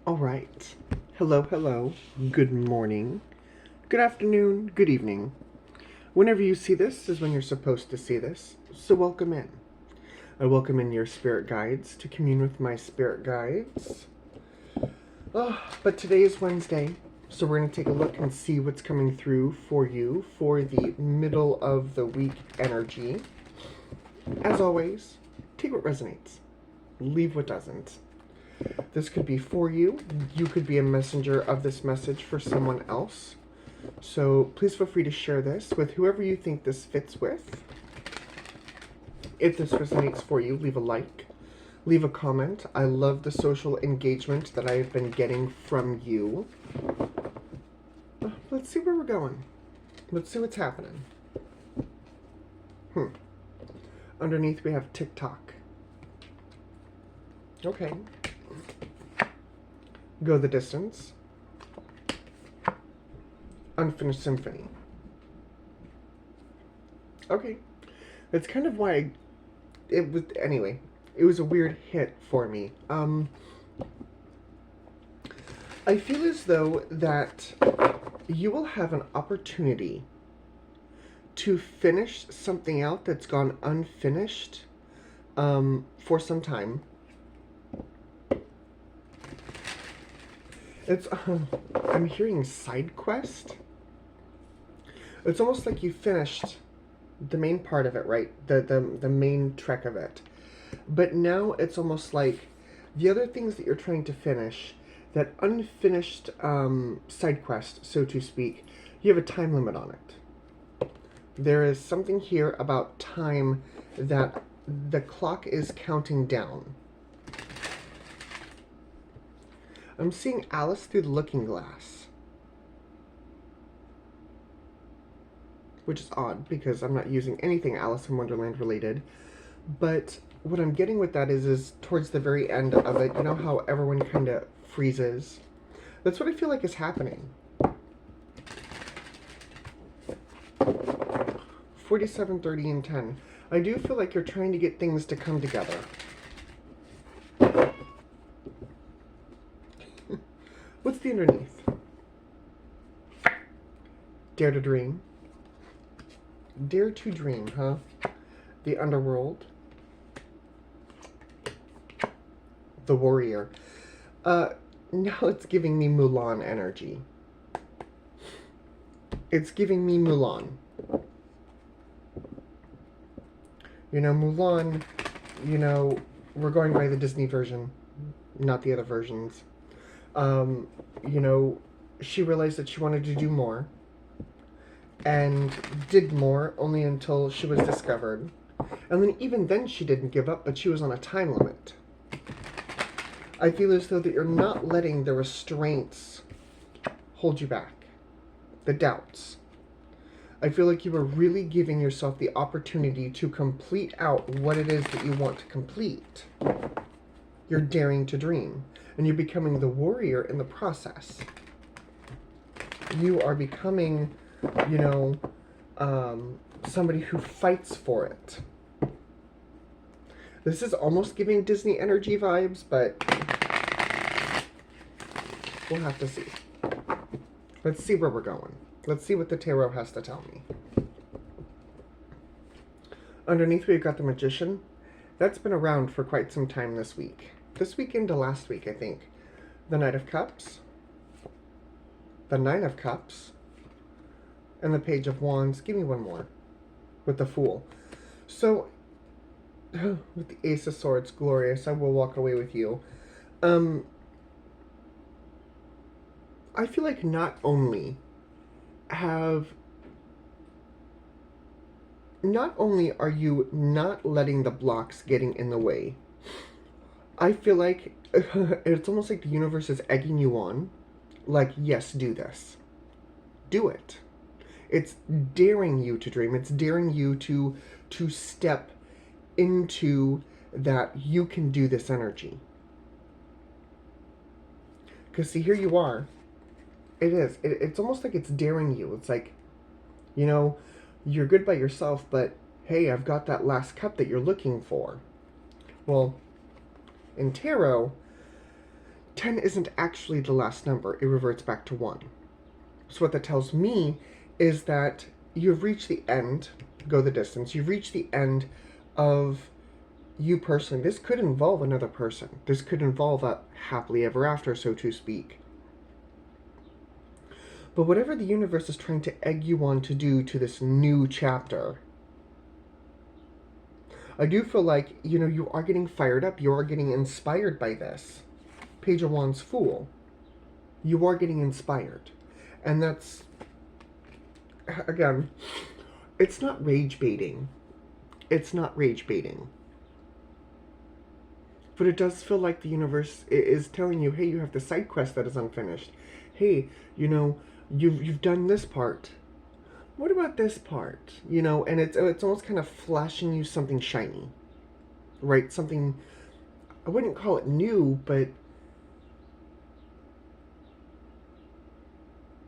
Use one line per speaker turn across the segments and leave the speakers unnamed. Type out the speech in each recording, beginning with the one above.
All right. Hello, hello. Good morning. Good afternoon. Good evening. Whenever you see this is when you're supposed to see this. So welcome in. I welcome in your spirit guides to commune with my spirit guides. But today is Wednesday, so we're going to take a look and see what's coming through for you for the middle of the week energy. As always, take what resonates, leave what doesn't. This could be for you. You could be a messenger of this message for someone else. So please feel free to share this with whoever you think this fits with. If this resonates for you, leave a like, leave a comment. I love the social engagement that I have been getting from you. Let's see where we're going. Let's see what's happening. Underneath we have TikTok. Okay. Go the distance. Unfinished symphony. Okay. That's kind of why it was, anyway, it was a weird hit for me. I feel as though that you will have an opportunity to finish something out that's gone unfinished for some time. It's, I'm hearing side quest. It's almost like you finished the main part of it, right? The main trek of it. But now it's almost like the other things that you're trying to finish, that unfinished side quest, so to speak, you have a time limit on it. There is something here about time that the clock is counting down. I'm seeing Alice through the looking glass. Which is odd, because I'm not using anything Alice in Wonderland related. But what I'm getting with that is towards the very end of it, you know how everyone kind of freezes? That's what I feel like is happening. 47, 30, and 10. I do feel like you're trying to get things to come together. What's the underneath? Dare to dream. Dare to dream, huh? The underworld. The warrior. Now it's giving me Mulan energy. It's giving me Mulan. You know, Mulan, you know, we're going by the Disney version, not the other versions. You know, she realized that she wanted to do more, and did more only until she was discovered. And then even then she didn't give up, but she was on a time limit. I feel as though that you're not letting the restraints hold you back. The doubts. I feel like you were really giving yourself the opportunity to complete out what it is that you want to complete. You're daring to dream. And you're becoming the warrior in the process. You are becoming, you know, somebody who fights for it. This is almost giving Disney energy vibes, but we'll have to see. Let's see where we're going. Let's see what the tarot has to tell me. Underneath we've got the Magician. That's been around for quite some time this week. This week into last week, I think. The Knight of Cups. The Nine of Cups. And the Page of Wands. Give me one more. With the Fool. So, with the Ace of Swords, glorious. I will walk away with you. I feel like not only are you not letting the blocks getting in the way, I feel like it's almost like the universe is egging you on. Like, yes, do this. Do it. It's daring you to dream. It's daring you to step into that you can do this energy. Because, see, here you are. It is. It's almost like it's daring you. It's like, you know, you're good by yourself, but hey, I've got that last cup that you're looking for. Well, in tarot, 10 isn't actually the last number. It reverts back to 1. So what that tells me is that you've reached the end, go the distance, you've reached the end of you personally. This could involve another person. This could involve a happily ever after, so to speak. But whatever the universe is trying to egg you on to do to this new chapter, I do feel like, you are getting fired up. You are getting inspired by this. Page of Wands, Fool. You are getting inspired. And that's, again, it's not rage baiting. It's not rage baiting. But it does feel like the universe is telling you, hey, you have the side quest that is unfinished. Hey, you've done this part. What about this part? And it's almost kind of flashing you something shiny. Right? Something, I wouldn't call it new, but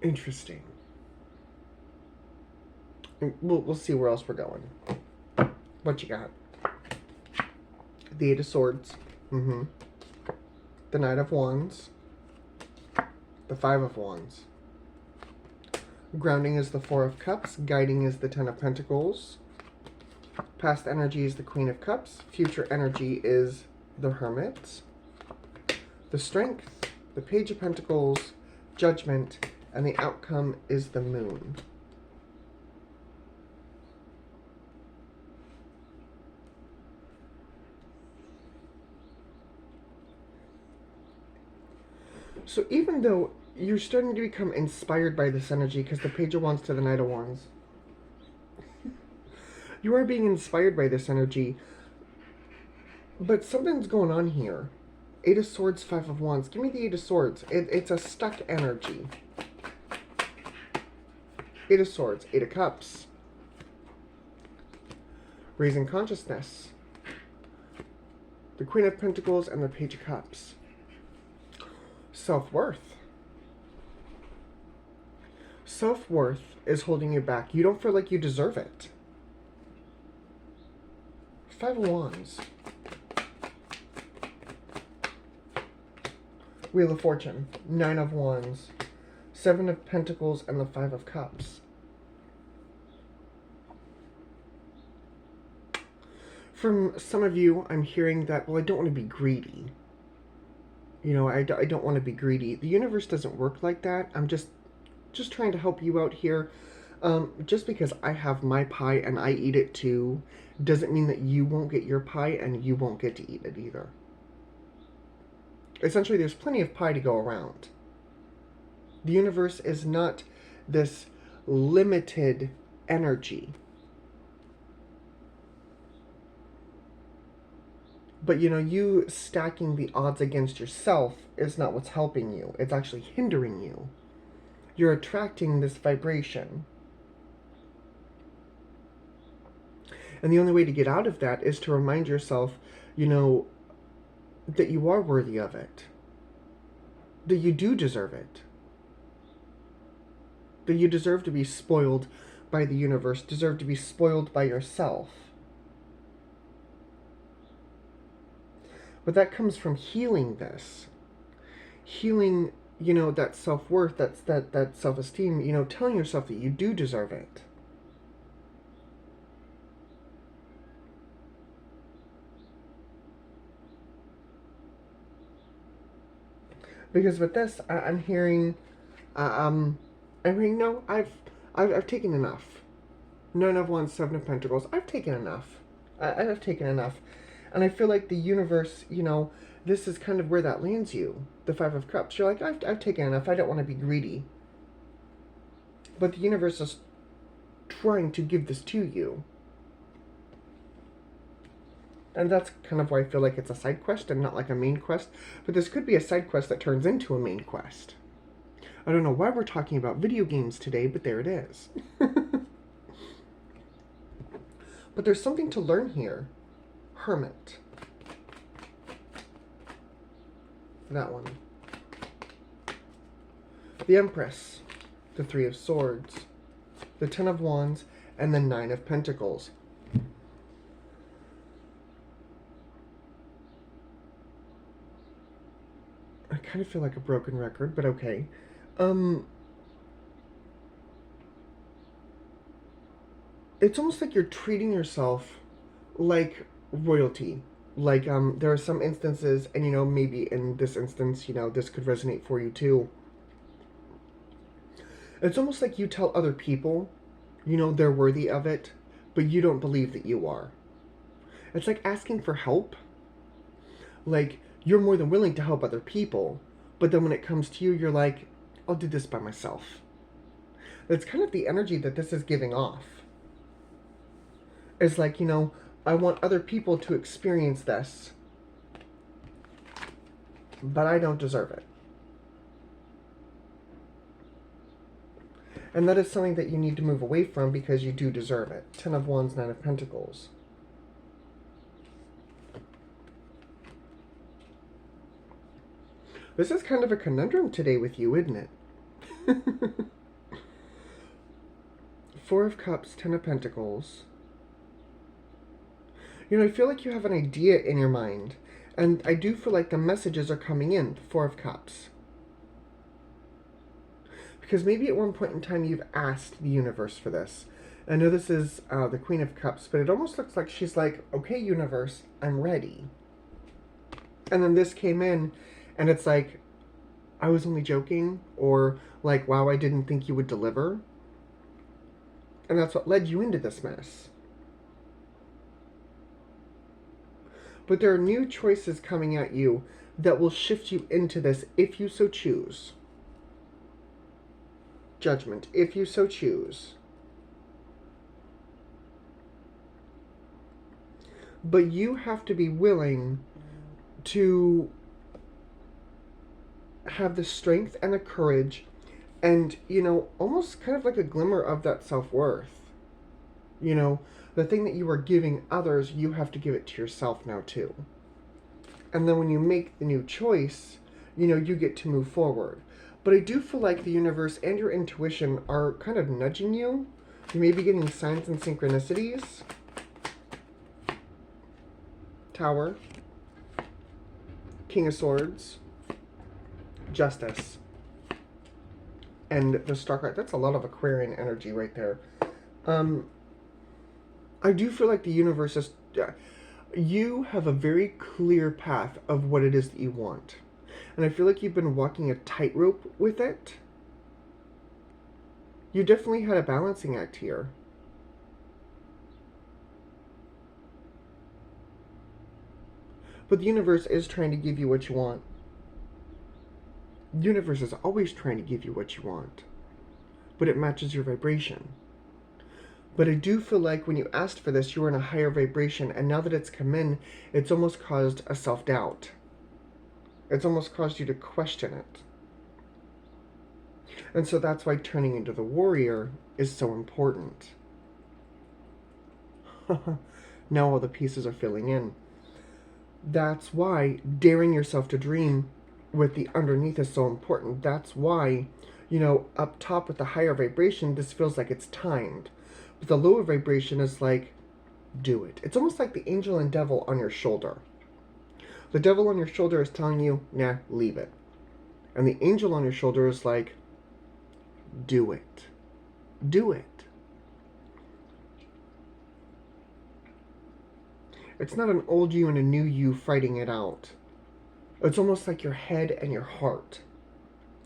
interesting. And we'll see where else we're going. What you got? The Eight of Swords. The Knight of Wands. The Five of Wands. Grounding is the Four of Cups. Guiding is the Ten of Pentacles. Past energy is the Queen of Cups. Future energy is the Hermit. The Strength, the Page of Pentacles, Judgment, and the outcome is the Moon. So even though you're starting to become inspired by this energy, because the Page of Wands to the Knight of Wands, you are being inspired by this energy, but something's going on here. Eight of Swords, Five of Wands. Give me the Eight of Swords. It's a stuck energy. Eight of Swords, Eight of Cups. Raising consciousness. The Queen of Pentacles and the Page of Cups. Self-worth. Self-worth is holding you back. You don't feel like you deserve it. Five of Wands. Wheel of Fortune. Nine of Wands. Seven of Pentacles and the Five of Cups. From some of you, I'm hearing that, well, I don't want to be greedy. I don't want to be greedy. The universe doesn't work like that. I'm just trying to help you out here. Just because I have my pie and I eat it too, doesn't mean that you won't get your pie and you won't get to eat it either. Essentially, there's plenty of pie to go around. The universe is not this limited energy. But, you stacking the odds against yourself is not what's helping you. It's actually hindering you. You're attracting this vibration. And the only way to get out of that is to remind yourself, that you are worthy of it. That you do deserve it. That you deserve to be spoiled by the universe, deserve to be spoiled by yourself. But that comes from healing this. Healing, that self-worth, that self-esteem, telling yourself that you do deserve it. Because with this, I'm hearing, no, I've taken enough. Nine of Wands, Seven of Pentacles. I've taken enough. I've taken enough. And I feel like the universe, this is kind of where that lands you. The Five of Cups. You're like, I've taken enough. I don't want to be greedy. But the universe is trying to give this to you. And that's kind of why I feel like it's a side quest and not like a main quest. But this could be a side quest that turns into a main quest. I don't know why we're talking about video games today, but there it is. But there's something to learn here. Hermit. That one. The Empress. The Three of Swords. The Ten of Wands. And the Nine of Pentacles. kind of feel like a broken record, but okay. It's almost like you're treating yourself like royalty. Like, there are some instances, and maybe in this instance, this could resonate for you too. It's almost like you tell other people, they're worthy of it, but you don't believe that you are. It's like asking for help. Like, you're more than willing to help other people, but then when it comes to you, you're like, I'll do this by myself. That's kind of the energy that this is giving off. It's like, I want other people to experience this, but I don't deserve it. And that is something that you need to move away from because you do deserve it. 10 of Wands, 9 of Pentacles. This is kind of a conundrum today with you, isn't it? 4 of Cups, 10 of Pentacles. I feel like you have an idea in your mind. And I do feel like the messages are coming in. 4 of Cups. Because maybe at one point in time you've asked the universe for this. I know this is the Queen of Cups, but it almost looks like she's like, okay, universe, I'm ready. And then this came in, and it's like, I was only joking, or like, wow, I didn't think you would deliver. And that's what led you into this mess. But there are new choices coming at you that will shift you into this if you so choose. Judgment, if you so choose. But you have to be willing to have the strength and the courage and, almost kind of like a glimmer of that self-worth. The thing that you are giving others, you have to give it to yourself now too. And then when you make the new choice, you get to move forward. But I do feel like the universe and your intuition are kind of nudging you. You may be getting signs and synchronicities. Tower. King of Swords. Justice. And the Star card. That's a lot of Aquarian energy right there. I do feel like the universe is... you have a very clear path of what it is that you want. And I feel like you've been walking a tightrope with it. You definitely had a balancing act here. But the universe is trying to give you what you want. The universe is always trying to give you what you want. But it matches your vibration. But I do feel like when you asked for this, you were in a higher vibration. And now that it's come in, it's almost caused a self-doubt. It's almost caused you to question it. And so that's why turning into the warrior is so important. Now all the pieces are filling in. That's why daring yourself to dream with the underneath is so important. That's why, up top with the higher vibration, this feels like it's timed. But the lower vibration is like, do it. It's almost like the angel and devil on your shoulder. The devil on your shoulder is telling you, nah, leave it. And the angel on your shoulder is like, do it. Do it. It's not an old you and a new you fighting it out. It's almost like your head and your heart,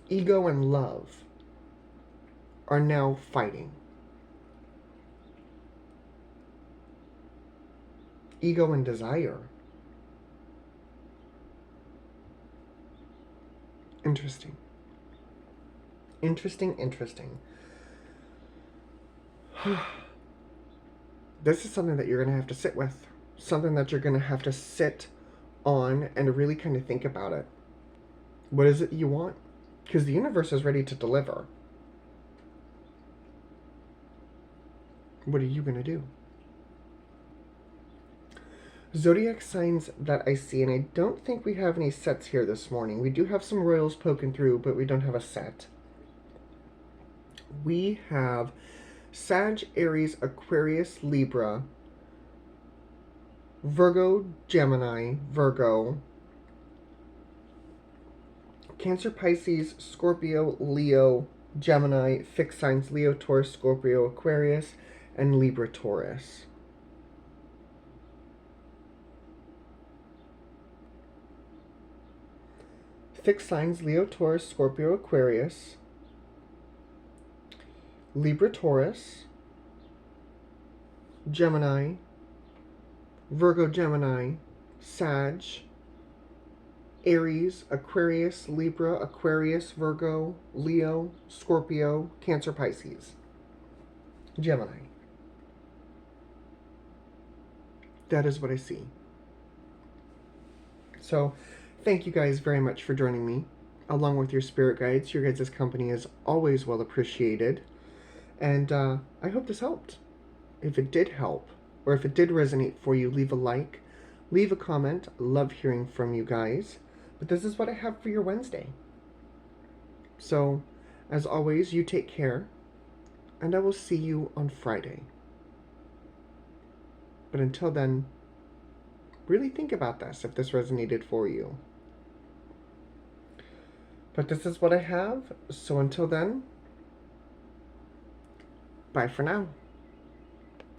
ego and love, are now fighting. Ego and desire. Interesting. Interesting, interesting. This is something that you're going to have to sit with. Something that you're going to have to sit on and really kind of think about it. What is it you want? Because the universe is ready to deliver. What are you going to do? Zodiac signs that I see, and I don't think we have any sets here this morning. We do have some royals poking through, but we don't have a set. We have Sag, Aries, Aquarius, Libra, Virgo, Gemini, Virgo, Cancer, Pisces, Scorpio, Leo, Gemini, fixed signs Leo, Taurus, Scorpio, Aquarius, and Libra, Taurus. Fixed signs Leo, Taurus, Scorpio, Aquarius, Libra, Taurus, Gemini, Virgo, Gemini, Sag, Aries, Aquarius, Libra, Aquarius, Virgo, Leo, Scorpio, Cancer, Pisces, Gemini. That is what I see. So, thank you guys very much for joining me, along with your spirit guides. Your guys' company is always well appreciated. And I hope this helped. If it did help, or if it did resonate for you, leave a like, leave a comment. Love hearing from you guys. But this is what I have for your Wednesday. So, as always, you take care, and I will see you on Friday. But until then, really think about this, if this resonated for you. But this is what I have, so until then, bye for now.